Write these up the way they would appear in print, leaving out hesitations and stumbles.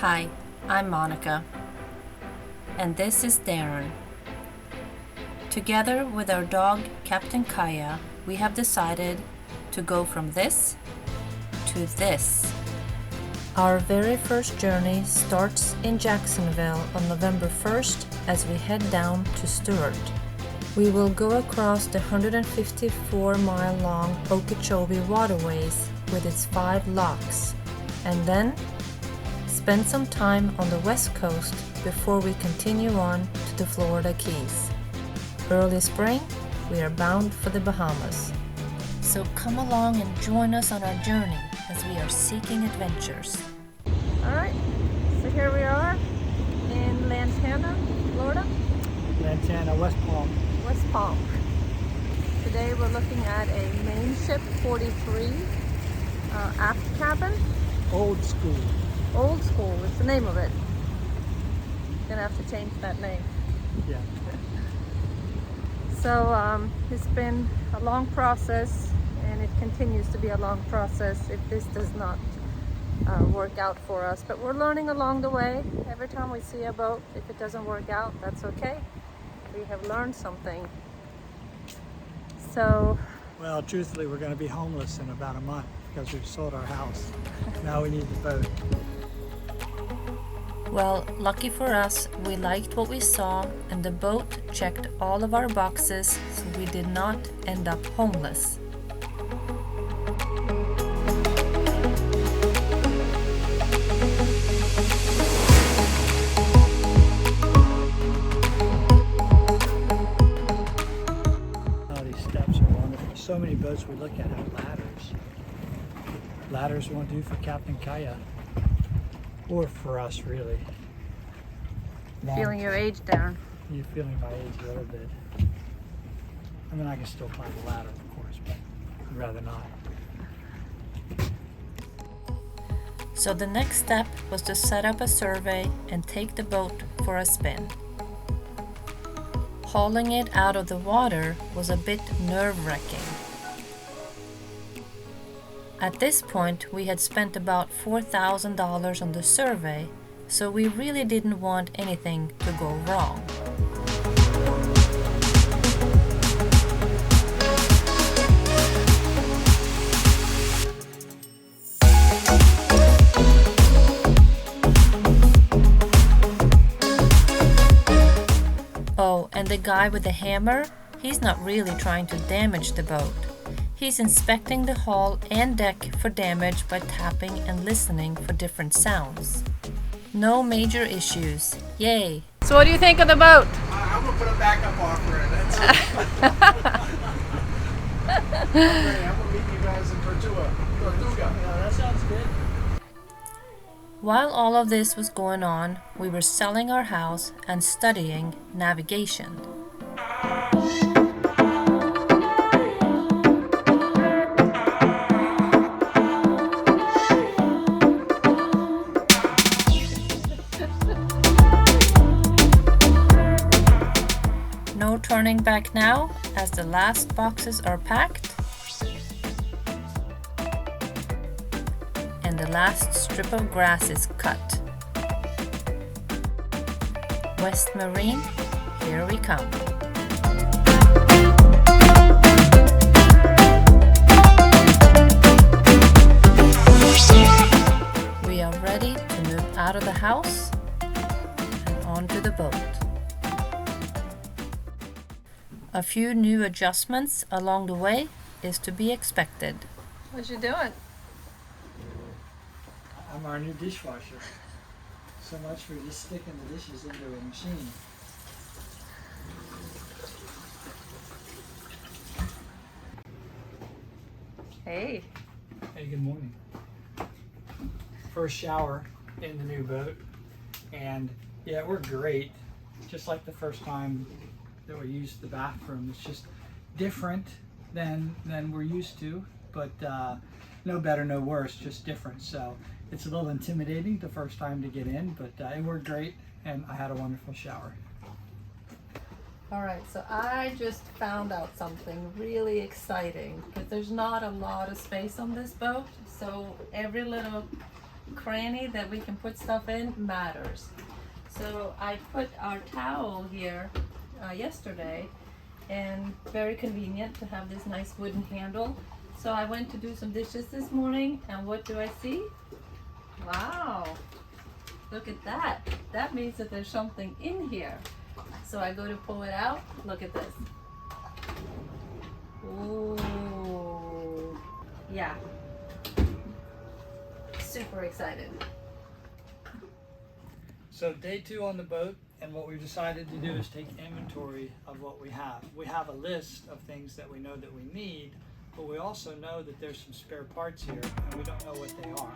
Hi, I'm Monica, and this is Darren. Together with our dog, Captain Kaya, we have decided to go from this to this. Our very first journey starts in Jacksonville on November 1st as we head down to Stewart. We will go across the 154-mile-long Okeechobee waterways with its 5 locks, and then spend some time on the west coast before we continue on to the Florida Keys. Early spring, we are bound for the Bahamas. So come along and join us on our journey as we are seeking adventures. Alright, so here we are in Lantana, Florida. Lantana, West Palm. West Palm. Today we're looking at a Mainship 43 aft cabin. Old school. Old school is the name of it. Gonna have to change that name. Yeah. So it's been a long process, and it continues to be a long process if this does not work out for us. But we're learning along the way. Every time we see a boat, if it doesn't work out, that's okay. We have learned something. So, Well, truthfully, we're going to be homeless in about a month because we've sold our house. Now we need the boat. Well, lucky for us, we liked what we saw and the boat checked all of our boxes, so we did not end up homeless. Oh, these steps are wonderful. So many boats we look at have ladders. Ladders won't do for Captain Kaya. Or for us, really. feeling your age, Darren. You're feeling my age a little bit. I mean, I can still climb a ladder, of course, but I'd rather not. So the next step was to set up a survey and take the boat for a spin. Hauling it out of the water was a bit nerve-wracking. At this point, we had spent about $4,000 on the survey, so we really didn't want anything to go wrong. Oh, and the guy with the hammer, he's not really trying to damage the boat. He's inspecting the hull and deck for damage by tapping and listening for different sounds. No major issues. Yay! So what do you think of the boat? I'm gonna put a backup offer in. That's it. I'm gonna meet you guys in Tortuga. That sounds good. While all of this was going on, we were selling our house and studying navigation. No turning back now, as the last boxes are packed and the last strip of grass is cut. West Marine, here we come. We are ready to move out of the house and onto the boat. A few new adjustments along the way is to be expected. What you doing? I'm our new dishwasher. So much for just sticking the dishes into a machine. Hey. Hey, good morning. First shower in the new boat, and yeah, we're great. Just like the first time that we used the bathroom, it's just different than we're used to, but no better, no worse, just different. So it's a little intimidating the first time to get in, but it worked great, and I had a wonderful shower. All right, so I just found out something really exciting because there's not a lot of space on this boat. So every little cranny that we can put stuff in matters. So I put our towel here yesterday, and very convenient to have this nice wooden handle. So I went to do some dishes this morning, and what do I see? Wow, look at that. That means that there's something in here. So I go to pull it out. Look at this. Ooh, yeah. Super excited. So day 2 on the boat, and what we've decided to do is take inventory of what we have. We have a list of things that we know that we need, but we also know that there's some spare parts here, and we don't know what they are.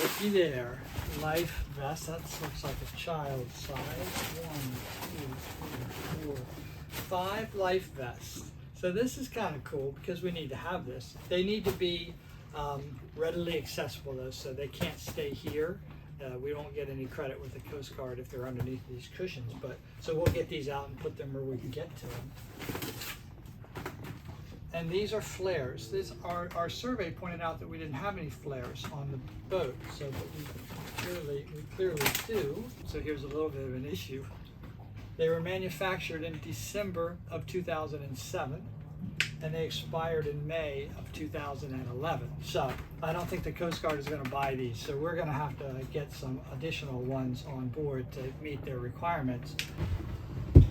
Looky there. Life vest. That looks like a child size. 1, 2, 3, 4, 5 life vests. So this is kind of cool because we need to have this. They need to be readily accessible though, so they can't stay here. We don't get any credit with the Coast Guard if they're underneath these cushions, but so we'll get these out and put them where we can get to them. And these are flares. Our survey pointed out that we didn't have any flares on the boat, so but we clearly do. So here's a little bit of an issue. They were manufactured in December of 2007, and they expired in May of 2011. So I don't think the Coast Guard is going to buy these. So we're going to have to get some additional ones on board to meet their requirements.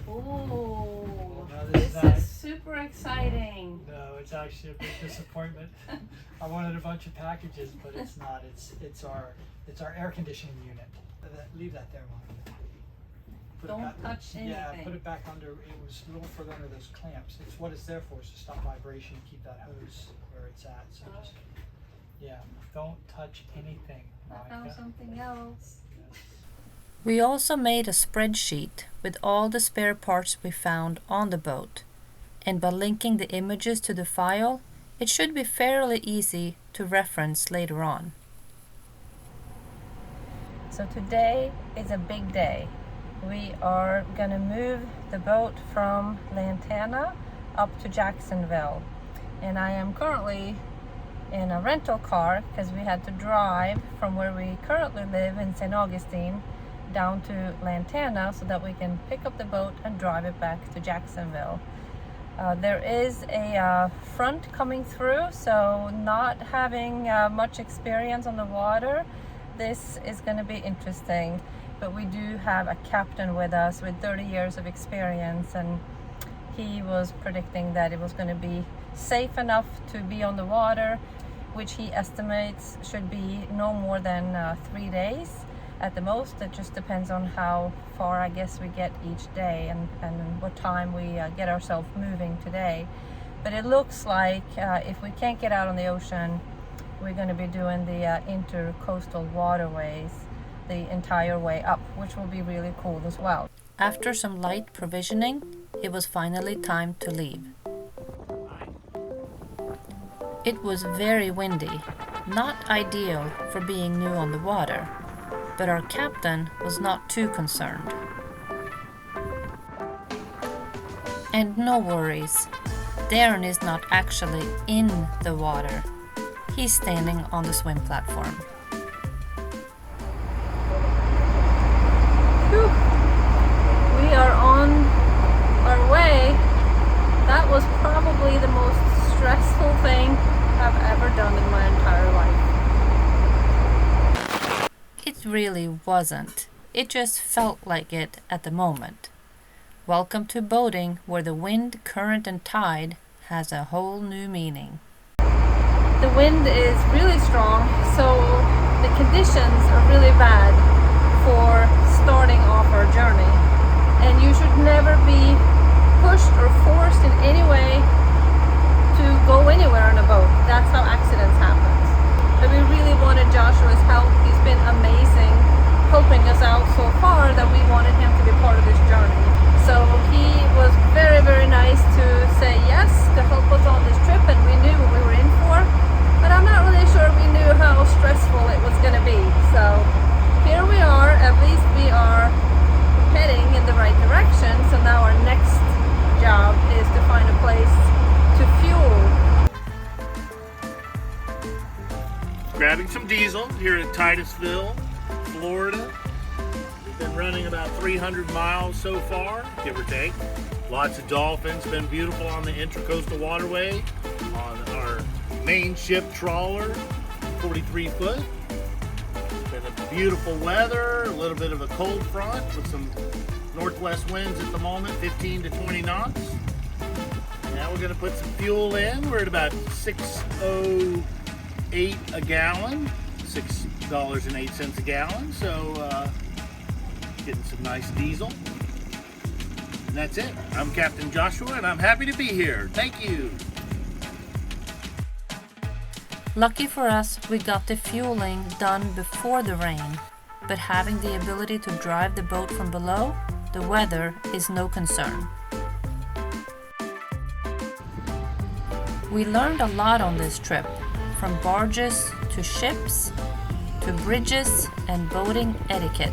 Oh, No, this is super exciting. No, it's actually a big disappointment. I wanted a bunch of packages, but it's not. It's our air conditioning unit. Leave that there, Mom. Don't touch anything. Yeah, put it back under. It was a little further under those clamps. It's what it's there for, is to stop vibration, keep that hose where it's at. So just, yeah, don't touch anything. I found something else. We also made a spreadsheet with all the spare parts we found on the boat, and by linking the images to the file, it should be fairly easy to reference later on. So today is a big day. We are going to move the boat from Lantana up to Jacksonville, and I am currently in a rental car because we had to drive from where we currently live in St. Augustine down to Lantana so that we can pick up the boat and drive it back to Jacksonville. There is a front coming through, so not having much experience on the water, this is going to be interesting. But we do have a captain with us with 30 years of experience, and he was predicting that it was going to be safe enough to be on the water, which he estimates should be no more than 3 days at the most. It just depends on how far, I guess, we get each day and what time we get ourselves moving today. But it looks like if we can't get out on the ocean, we're going to be doing the intracoastal waterways the entire way up, which will be really cool as well. After some light provisioning, it was finally time to leave. It was very windy, not ideal for being new on the water, but our captain was not too concerned. And no worries, Darren is not actually in the water. He's standing on the swim platform. We are on our way. That was probably the most stressful thing I've ever done in my entire life. It really wasn't. It just felt like it at the moment. Welcome to boating where the wind, current and tide has a whole new meaning. The wind is really strong, so the conditions are really bad for starting off our journey. And you should never be pushed or forced in any way to go anywhere on a boat. That's how accidents happen. But we really wanted Joshua's help. He's been amazing helping us out so far that we wanted him to be part of this journey. So he was very, very nice to say yes to help us on this trip, and we knew what we were in for. But I'm not really sure we knew how stressful it was going to be. So here we are. At least we are heading in the right direction. So now Jacksonville, here at Titusville, Florida. We've been running about 300 miles so far, give or take. Lots of dolphins, been beautiful on the intracoastal waterway, on our main ship trawler, 43 foot. Been a beautiful weather, a little bit of a cold front with some northwest winds at the moment, 15 to 20 knots. Now we're gonna put some fuel in. We're at about $6.08 a gallon, $6.08 a gallon. So getting some nice diesel. And that's it. I'm Captain Joshua and I'm happy to be here. Thank you. Lucky for us, we got the fueling done before the rain, but having the ability to drive the boat from below, the weather is no concern. We learned a lot on this trip, from barges to ships to bridges and boating etiquette.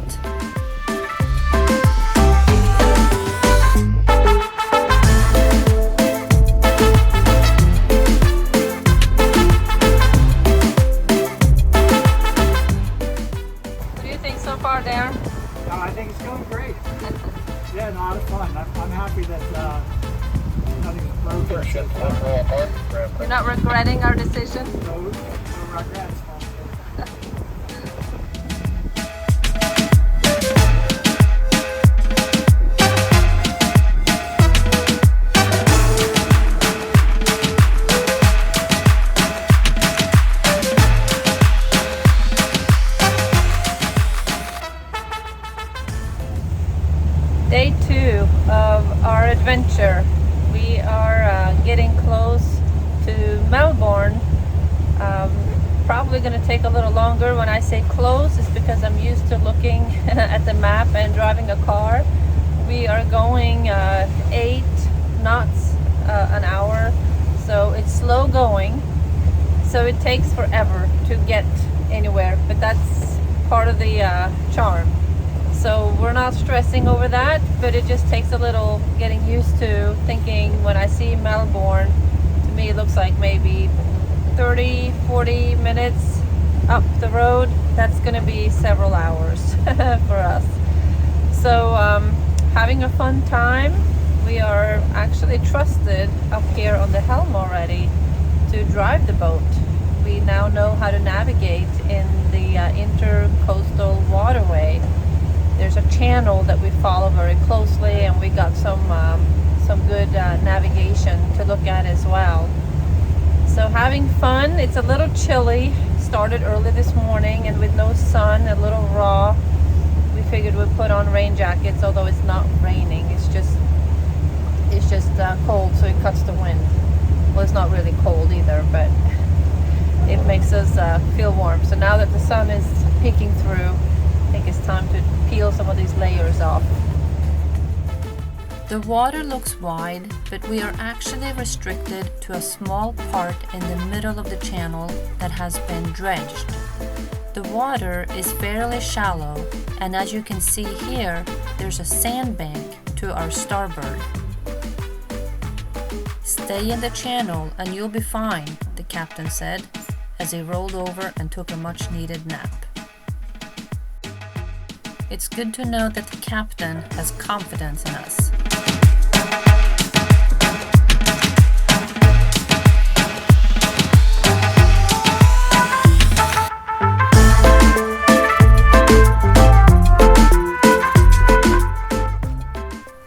What do you think so far, Darren? I think it's going great. Yeah, no, it was fun. I'm happy that nothing's broken so far. We're not regretting our decision. No regrets. Day 2 of our adventure. We are getting close to Melbourne. Probably going to take a little longer. When I say close, it's because I'm used to looking at the map and driving a car. We are going 8 knots an hour, so it's slow going. So it takes forever to get anywhere, but that's part of the charm. So we're not stressing over that, but it just takes a little getting used to thinking when I see Melbourne, to me it looks like maybe 30-40 minutes up the road. That's going to be several hours for us. So having a fun time. We are actually trusted up here on the helm already to drive the boat. We now know how to navigate in the intracoastal waterway. There's a channel that we follow very closely, and we got some good navigation to look at as well. So having fun. It's a little chilly. Started early this morning, and with no sun, a little raw. We figured we'd put on rain jackets, although it's not raining. It's just cold, so it cuts the wind. Well, it's not really cold either, but it makes us feel warm. So now that the sun is peeking through, I think it's time to peel some of these layers off. The water looks wide, but we are actually restricted to a small part in the middle of the channel that has been dredged. The water is fairly shallow, and as you can see here, there's a sandbank to our starboard. Stay in the channel and you'll be fine, the captain said, as he rolled over and took a much-needed nap. It's good to know that the captain has confidence in us.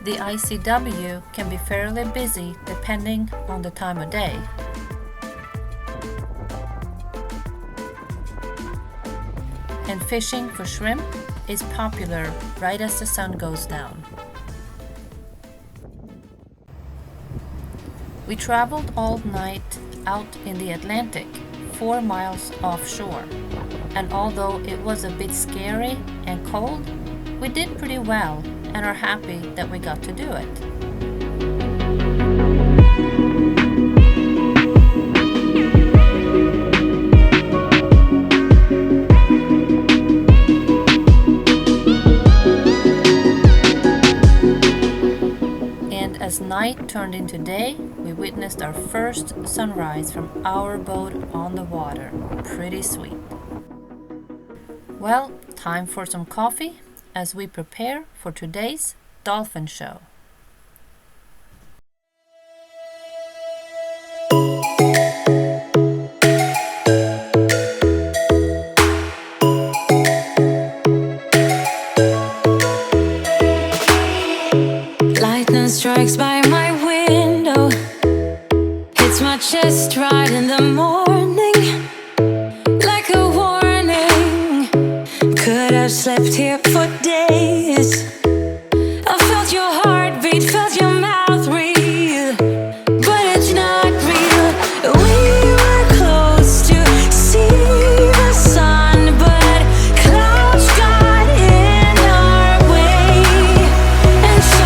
The ICW can be fairly busy depending on the time of day. And fishing for shrimp is popular right as the sun goes down. We traveled all night out in the Atlantic, 4 miles offshore, and although it was a bit scary and cold, we did pretty well and are happy that we got to do it. And as night turned into day, we witnessed our first sunrise from our boat on the water. Pretty sweet. Well, time for some coffee as we prepare for today's dolphin show. Lightning strikes by my window, hits my chest right in the morning, like a warning. Could have slept here for days. I felt your heartbeat, felt your mouth breathe, but it's not real. We were close to see the sun, but clouds got in our way, and so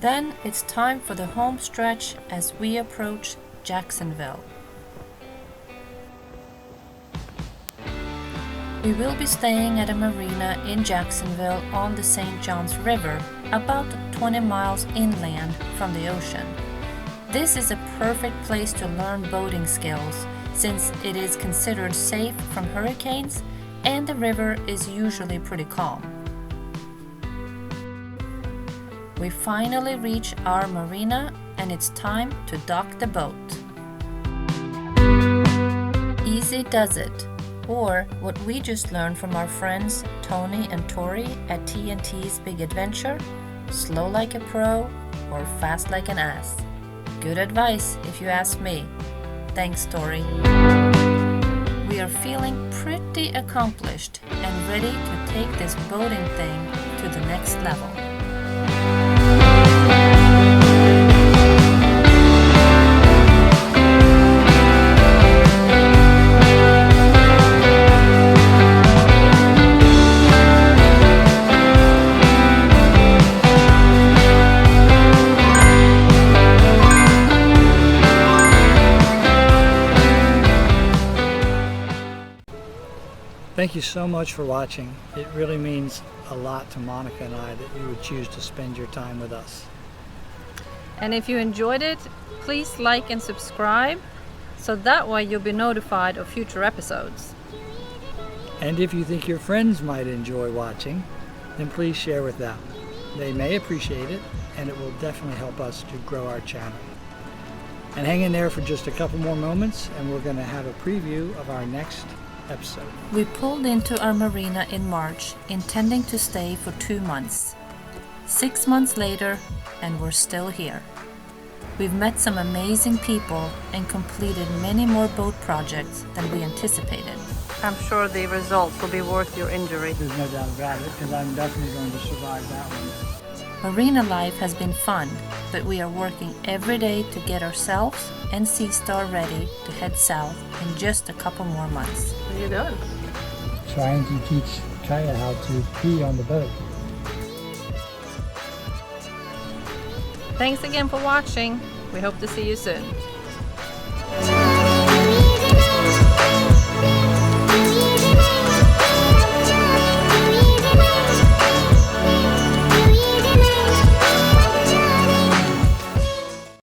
Then it's time for the home stretch as we approach Jacksonville. We will be staying at a marina in Jacksonville on the St. Johns River, about 20 miles inland from the ocean. This is a perfect place to learn boating skills since it is considered safe from hurricanes and the river is usually pretty calm. We finally reach our marina and it's time to dock the boat. Easy does it, or what we just learned from our friends Tony and Tori at TNT's Big Adventure, slow like a pro or fast like an ass. Good advice if you ask me. Thanks, Tori. We are feeling pretty accomplished and ready to take this boating thing to the next level. Thank you so much for watching. It really means a lot to Monica and I that you would choose to spend your time with us. And if you enjoyed it, please like and subscribe, so that way you'll be notified of future episodes. And if you think your friends might enjoy watching, then please share with them. They may appreciate it, and it will definitely help us to grow our channel. And hang in there for just a couple more moments, and we're going to have a preview of our next episode. We pulled into our marina in March, intending to stay for 2 months. 6 months later, and we're still here. We've met some amazing people and completed many more boat projects than we anticipated. I'm sure the results will be worth your injury. There's no doubt about it, because I'm definitely going to survive that one. Marina life has been fun, but we are working every day to get ourselves and Sea Star ready to head south in just a couple more months. What are you doing? Trying to teach Kaya how to pee on the boat. Thanks again for watching. We hope to see you soon.